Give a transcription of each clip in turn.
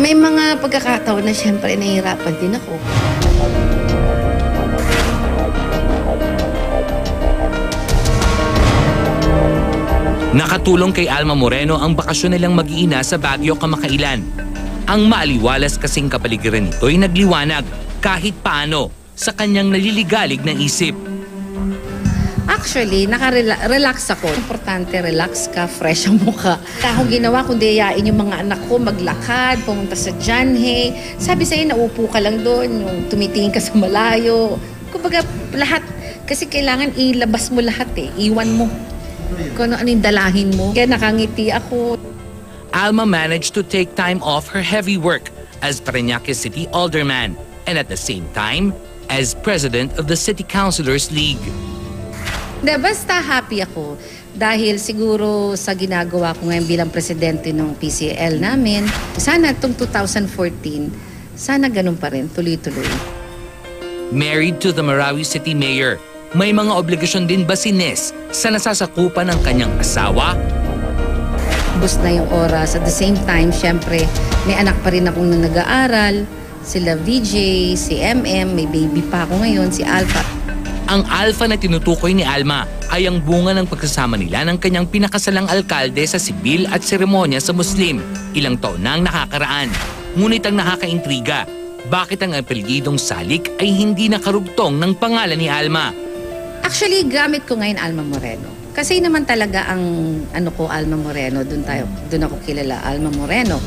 May mga pagkakataon na siyempre nahihirapan din ako. Nakatulong kay Alma Moreno ang bakasyon nilang mag-iina sa Baguio kamakailan. Ang maaliwalas kasing kapaligiran nito ay nagliwanag kahit paano sa kanyang naliligalig na isip. Actually, naka-relax ako. Importante, relax ka, fresh ang mukha. Wala akong ginawa kundi yayain yung mga anak ko maglakad, pumunta sa Janhe. Sabi sa'yo, naupo ka lang doon, yung tumitingin ka sa malayo. Kumbaga, lahat. Kasi kailangan ilabas mo lahat eh. Iwan mo. Kung ano yung dalahin mo. Kaya nakangiti ako. Alma managed to take time off her heavy work as Parañaque City Alderman and at the same time as President of the City Councilors League. Basta happy ako dahil siguro sa ginagawa ko ngayon bilang presidente ng PCL namin, sana itong 2014, sana ganun pa rin, tuloy-tuloy. Married to the Marawi City Mayor, may mga obligasyon din ba si Nes sa nasasakupan ng kanyang asawa? Bus na yung oras. At the same time, syempre, may anak pa rin akong nag-aaral. Sila VJ, si MM, may baby pa ako ngayon, si Alpha. Ang Alpha na tinutukoy ni Alma ay ang bunga ng pagsasama nila ng kanyang pinakasalang alkalde sa sibil at seremonya sa Muslim. Ilang taon na ang nakakaraan. Ngunit ang nakakaintriga, bakit ang apelyidong Salik ay hindi nakarugtong ng pangalan ni Alma? Actually, gamit ko ngayon Alma Moreno. Kasi naman talaga ang ano ko, Alma Moreno. Doon ako kilala, Alma Moreno.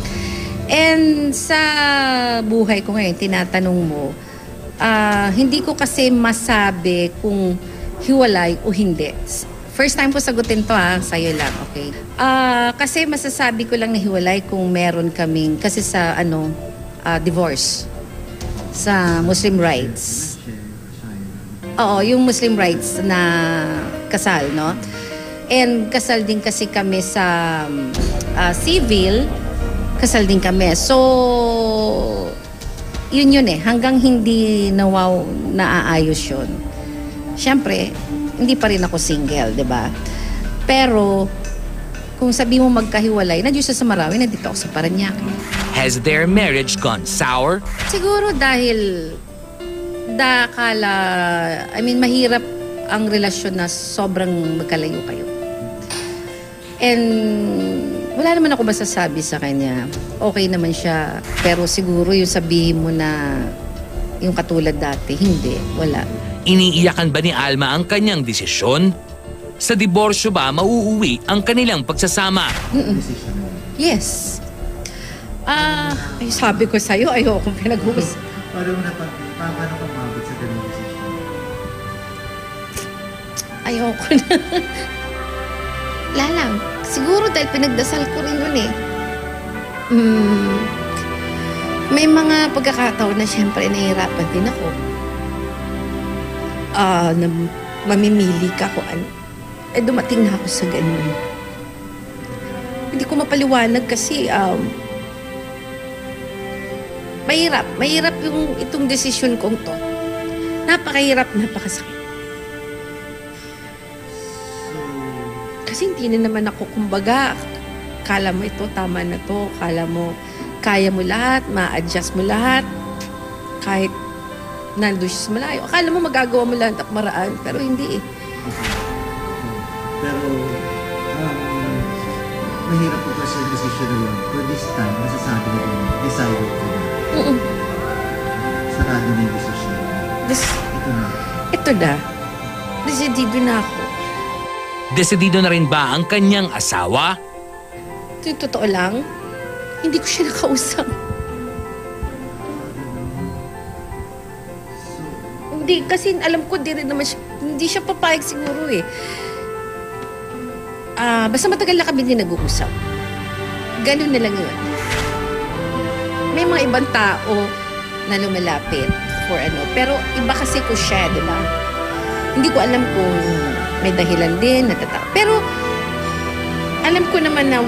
And sa buhay ko ngayon, tinatanong mo, hindi ko kasi masabi kung hiwalay o hindi. First time ko sagutin to sa'yo lang, okay? Kasi masasabi ko lang na hiwalay kung meron kaming, kasi sa divorce, sa Muslim rights. Oo, yung Muslim rights na kasal, no? And kasal din kasi kami sa civil, kasal din kami. So, yun eh, hanggang hindi naaayos yun. Siyempre, hindi pa rin ako single, di ba? Pero, kung sabi mo magkahiwalay, nandiyo sa Marawi, nandito ako sa Parañaque. Has their marriage gone sour? Siguro dahil mahirap ang relasyon na sobrang magkalayo kayo. And wala naman ako masasabi sa kanya. Okay naman siya. Pero siguro yung sabihin mo na yung katulad dati, hindi. Wala. Iniiyakan ba ni Alma ang kanyang desisyon? Sa diborsyo ba mauuwi ang kanilang pagsasama? Yes. Sabi ko sa'yo, ayokong pinag-uus. Paano ka mabot sa ganung desisyon? Ayoko na. Wala lang. Siguro dahil pinagdasal ko rin yun eh. May mga pagkakataon na siyempre nahihirapan din ako. Na mamimili ka kung ano. Dumating na ako sa ganun. Hindi ko mapaliwanag kasi mahirap yung itong desisyon kong to. Napakahirap, napakasakit. Kasi hindi na naman ako, kumbaga, kala mo ito, tama na to, kala mo, kaya mo lahat, ma-adjust mo lahat, kahit nandun siya sa malayo. Akala mo magagawa mo lahat at maraan, pero hindi eh. Pero, mahirap po kasi yung decision na yun. For this time, masasabi na yun, decided ko na. Sarado na yung decision. Ito na. Ito na. Decidido na ako. Desidido na rin ba ang kanyang asawa? Ito yung totoo lang, hindi ko siya nakausap. Hindi, kasi alam ko di rin naman siya, hindi siya papayag siguro eh. Basta matagal na kami din nag-uusap. Ganun na lang yun. May mga ibang tao na lumalapit for pero iba kasi ko siya, di ba? Hindi ko alam kung may dahilan din, natatawa. Pero alam ko naman na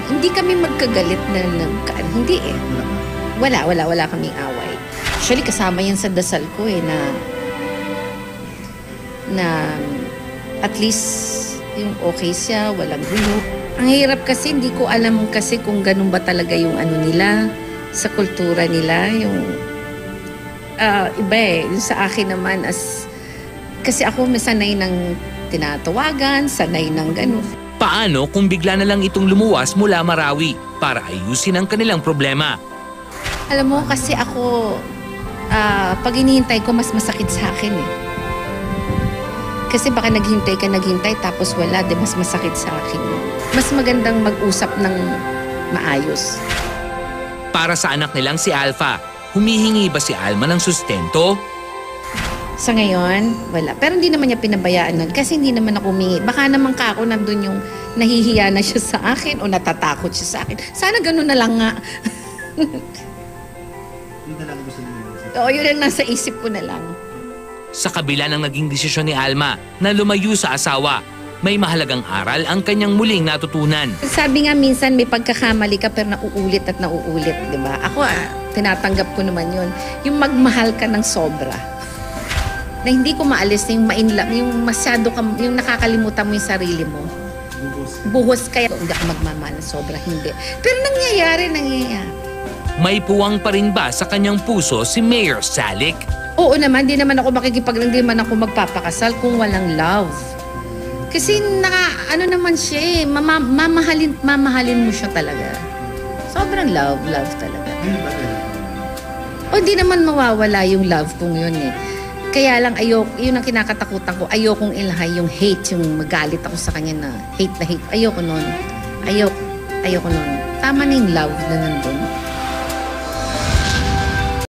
hindi kami magkagalit na hindi eh. Wala kaming away. Actually, kasama yan sa dasal ko eh, na at least yung okay siya, walang gulo. Ang hirap kasi, hindi ko alam kasi kung ganun ba talaga yung ano nila, sa kultura nila, yung iba yung sa akin naman kasi ako may sanay ng tinatawagan, sanay ng gano'n. Paano kung bigla na lang itong lumuwas mula Marawi para ayusin ang kanilang problema? Alam mo, kasi ako, pag hinihintay ko, mas masakit sa akin eh. Kasi baka naghintay tapos wala, mas masakit sa akin. Mas magandang mag-usap ng maayos. Para sa anak nilang si Alpha, humihingi ba si Alma ng sustento? Sa ngayon, wala. Pero hindi naman niya pinabayaan nun kasi hindi naman ako humingi. Baka naman ako nandun yung nahihiya na siya sa akin o natatakot siya sa akin. Sana ganun na lang nga. Yun na lang gusto niyo. Oo, yun ang nasa isip ko na lang. Sa kabila ng naging desisyon ni Alma na lumayo sa asawa, may mahalagang aral ang kanyang muling natutunan. Sabi nga minsan may pagkakamali ka pero nauulit at nauulit, di ba? Ako tinatanggap ko naman yun. Yung magmahal ka ng sobra. Na hindi ko maalis na yung ma-inlove, yung masyado ka, yung nakakalimutan mo yung sarili mo. Buhos kaya. Hindi ako magmamahal ng sobra, hindi. Pero nangyayari. May puwang pa rin ba sa kanyang puso si Mayor Salik? Oo naman, di naman ako hindi man ako magpapakasal kung walang love. Kasi naman siya eh, mamahalin mo siya talaga. Sobrang love talaga. Ngayon ba talaga? O di naman mawawala yung love kong yun eh. Kaya lang yun ang kinakatakutan ko. Ayokong ilhay yung hate, yung magalit ako sa kanya na hate. Ayoko nun. Ayoko nun. Tama na yung love na nandun.